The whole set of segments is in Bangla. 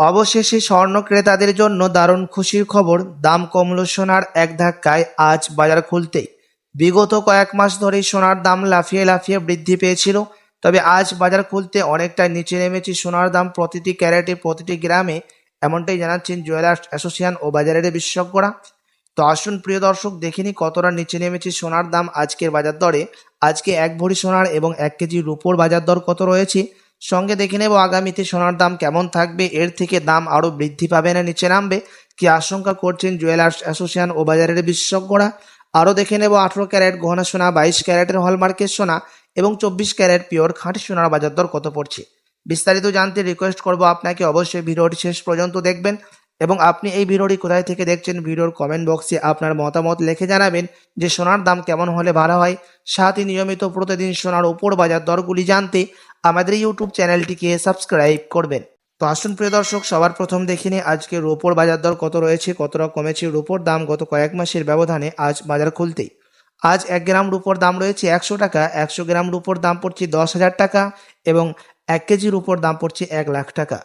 অবশেষে স্বর্ণ ক্রেতাদের জন্য দারুণ খুশির খবর, দাম কমল সোনার এক ধাক্কায় আজ বাজার খুলতেই। বিগত কয়েক মাস ধরেই সোনার দাম লাফিয়ে লাফিয়ে বৃদ্ধি পেয়েছিল, তবে আজ বাজার খুলতে অনেকটা নিচে নেমেছে সোনার দাম প্রতিটি ক্যারেটে, প্রতিটি গ্রামে। এমনটাই জানাচ্ছেন জুয়েলার্স অ্যাসোসিয়েশন ও বাজারের বিশেষজ্ঞরা। তো আসুন প্রিয় দর্শক, দেখিনি কতটা নিচে নেমেছে সোনার দাম আজকের বাজার দরে। আজকে এক ভরি সোনার এবং 1 কেজি রূপোর বাজার দর কত রয়েছে, সঙ্গে দেখে নেব আগামীতে সোনার দাম কেমন থাকবে, এর থেকে দাম আরও বৃদ্ধি পাবে না নিচে নামবে, কি আশঙ্কা করছেন জুয়েলার্স অ্যাসোসিয়েশন ও বাজারের বিশেষজ্ঞরা। আরও দেখে নেব 18 ক্যারেট গহনা সোনা, 22 ক্যারেটের হলমার্কের সোনা এবং 24 ক্যারেট পিওর খাঁটি সোনার বাজার দর কত পড়ছে। বিস্তারিত জানতে রিকোয়েস্ট করব আপনাকে অবশ্যই ভিডিওটি শেষ পর্যন্ত দেখবেন, এবং আপনি এই ভিডিওটি কোথায় থেকে দেখছেন ভিডিওর কমেন্ট বক্সে আপনার মতামত লিখে জানাবেন যে সোনার দাম কেমন হলে ভালো হয়। সাথে নিয়মিত প্রতিদিন সোনার উপর বাজার দরগুলি জানতে আমাদের ইউটিউব চ্যানেলটিকে সাবস্ক্রাইব করবেন। তো আসুন প্রিয় দর্শক, সবার প্রথম দেখে নিই আজকে রূপোর বাজার দর কত রয়েছে, কতটা কমেছে রূপোর দাম গত কয়েক মাসের ব্যবধানে আজ বাজার খুলতেই। আজ 1 গ্রাম রূপোর দাম রয়েছে 100 টাকা, 100 গ্রাম রূপোর দাম পড়ছে 10,000 টাকা এবং 1 কেজি রূপোর দাম পড়ছে 1 লাখ টাকা।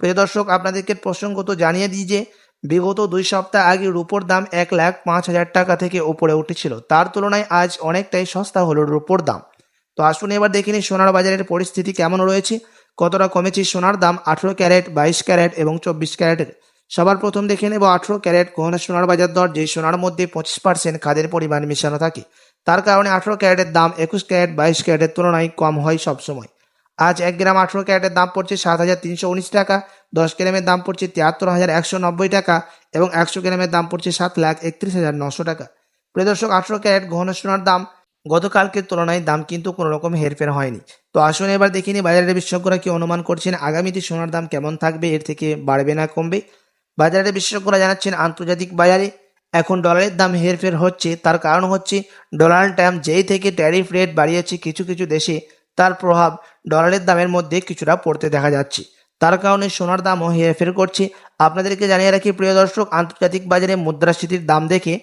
প্রিয় দর্শক, আপনাদেরকে প্রসঙ্গত জানিয়ে দিই যে বিগত 2 সপ্তাহ আগে রূপোর দাম 1,05,000 টাকা থেকে উপরে উঠেছিল, তার তুলনায় আজ অনেকটাই সস্তা হলো রূপোর দাম। তো আসুন এবার দেখে নিই সোনার বাজারের পরিস্থিতি কেমন রয়েছে, কতটা কমেছে সোনার দাম 18 ক্যারেট, 22 ক্যারেট এবং 24 ক্যারেটের। সবার প্রথম দেখে নেব 18 ক্যারেট গহনা সোনার বাজার দর, যে সোনার মধ্যে 25% খাদের পরিমাণ মেশানো থাকে, তার কারণে 18 ক্যারেটের দাম 21 ক্যারেট 22 ক্যারেটের তুলনায় কম হয় সবসময়। আজ 1 গ্রাম 18 ক্যারেটের দাম পড়ছে 7,319 টাকা, 10 গ্রামের দাম পড়ছে 73,190 টাকা এবং 100 গ্রামের দাম পড়ছে 7,31,900 টাকা। প্রিয় দর্শক, 18 ক্যারেট গহনা সোনার দাম গতকালকের তুলনায় দাম কিন্তু কোনো রকম হেরফের হয়নি। তো আসুন এবার দেখিনি বাজারের বিশেষজ্ঞরা কি অনুমান করছেন আগামীতে সোনার দাম কেমন থাকবে, এর থেকে বাড়বে না কমবে। বাজারের বিশেষজ্ঞরা জানাচ্ছেন আন্তর্জাতিক বাজারে এখন ডলারের দাম হেরফের হচ্ছে, তার কারণ হচ্ছে ডোনাল্ড ট্রাম্প যেই থেকে ট্যারিফ রেট বাড়িয়েছে কিছু কিছু দেশে, তার প্রভাব ডলারের দামের মধ্যে কিছুটা পড়তে দেখা যাচ্ছে, তার কারণে সোনার দামও হেরফের করছে। আপনাদেরকে জানিয়ে রাখি প্রিয় দর্শক, আন্তর্জাতিক বাজারে মুদ্রাস্ফীতির দাম দেখে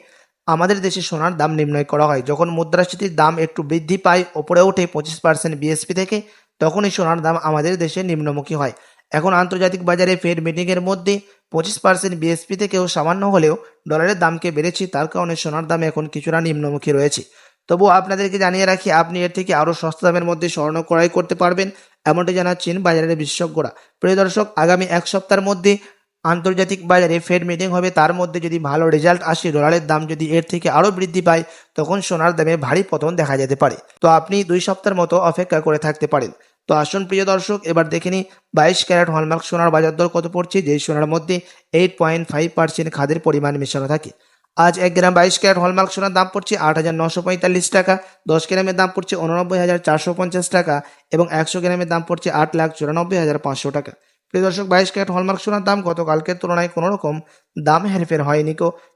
আমাদের দেশে সোনার দাম নির্ণয় করা হয়। যখন মুদ্রাস্ফীতির দাম একটু বৃদ্ধি পায়, ওপরে ওঠে 25% বিএসপি থেকে, তখনই সোনার দাম আমাদের দেশে নিম্নমুখী হয়। এখন আন্তর্জাতিক বাজারে ফেড মিটিংয়ের মধ্যে 25% বিএসপি থেকেও সামান্য হলেও ডলারের দামকে বেড়েছে, তার কারণে সোনার দাম এখন কিছুটা নিম্নমুখী রয়েছে। তবুও আপনাদেরকে জানিয়ে রাখি আপনি এর থেকে আরও সস্তা দামের মধ্যে স্বর্ণ ক্রয় করতে পারবেন, এমনটি জানাচ্ছেন বাজারের বিশেষজ্ঞরা। প্রিয় দর্শক, আগামী এক সপ্তাহের মধ্যে আন্তর্জাতিক বাজারে ফেড মিটিং হবে, তার মধ্যে যদি ভালো রেজাল্ট আসে, ডলারের দাম যদি এর থেকে আরও বৃদ্ধি পায়, তখন সোনার দামে ভারী পতন দেখা যেতে পারে। তো আপনি 2 সপ্তাহের মতো অপেক্ষা করে থাকতে পারেন। তো আসুন প্রিয় দর্শক, এবার দেখে নিই 22 ক্যারেট হলমার্ক সোনার বাজার দর কত পড়ছে, যেই সোনার মধ্যে 8.5% খাদের পরিমাণ মেশানো থাকে। আজ 1 গ্রাম 22 ক্যারেট হলমার্ক সোনার দাম পড়ছে 8,945 টাকা, 10 গ্রামের দাম পড়ছে 89,450 টাকা এবং 100 গ্রামের দাম পড়ছে 8,94,500 টাকা। প্রিয় দর্শক, 22 ক্যারেট হলমার্ক সোনার দাম গতকালকের তুলনায় কোনো রকম দাম হেরফের হয়নি,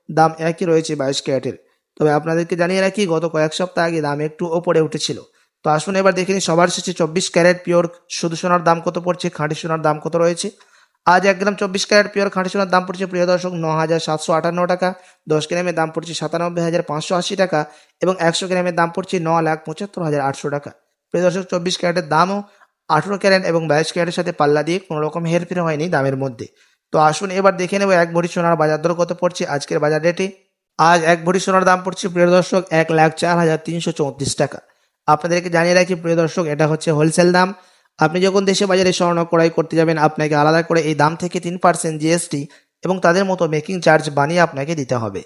দাম একই রয়েছে 22 ক্যারেটের। তবে আপনাদেরকে জানিয়ে রাখি গত কয়েক সপ্তাহ আগে দাম একটু ওপরে উঠেছিল। তো আসুন এবার দেখে নিই সবার শেষে 24 ক্যারেট পিওর শুধু সোনার দাম কত পড়ছে, খাঁটি সোনার দাম কত রয়েছে। আজ 1 গ্রাম 24 ক্যারেট পিওর খাঁটি সোনার দাম পড়ছে প্রিয় দর্শক 9,758 টাকা, 10 গ্রামের দাম পড়ছে 97,580 টাকা এবং 100 গ্রামের দাম পড়ছে 9,75,800 টাকা। প্রিয় দর্শক, 24 ক্যারেটের দামও 18 ক্যারেট এবং 22 ক্যারেটের সাথে পাল্লা দিয়ে কোনো রকম হেরফের হয়নি দামের মধ্যে। তো আসুন এবার দেখে নেব 1 ভরি সোনার বাজার দর কত পড়ছে আজকের বাজার রেটে। আজ 1 ভরি সোনার দাম পড়ছে প্রিয় দর্শক 1,04,334 টাকা। আপনাদেরকে জানিয়ে রাখি প্রিয় দর্শক, এটা হচ্ছে হোলসেল দাম। আপনি যখন দেশে বাজারে স্বর্ণ ক্রয় করতে যাবেন, আপনাকে আলাদা করে এই দাম থেকে 3% জিএসটি এবং তাদের মতো মেকিং চার্জ বানিয়ে আপনাকে দিতে হবে।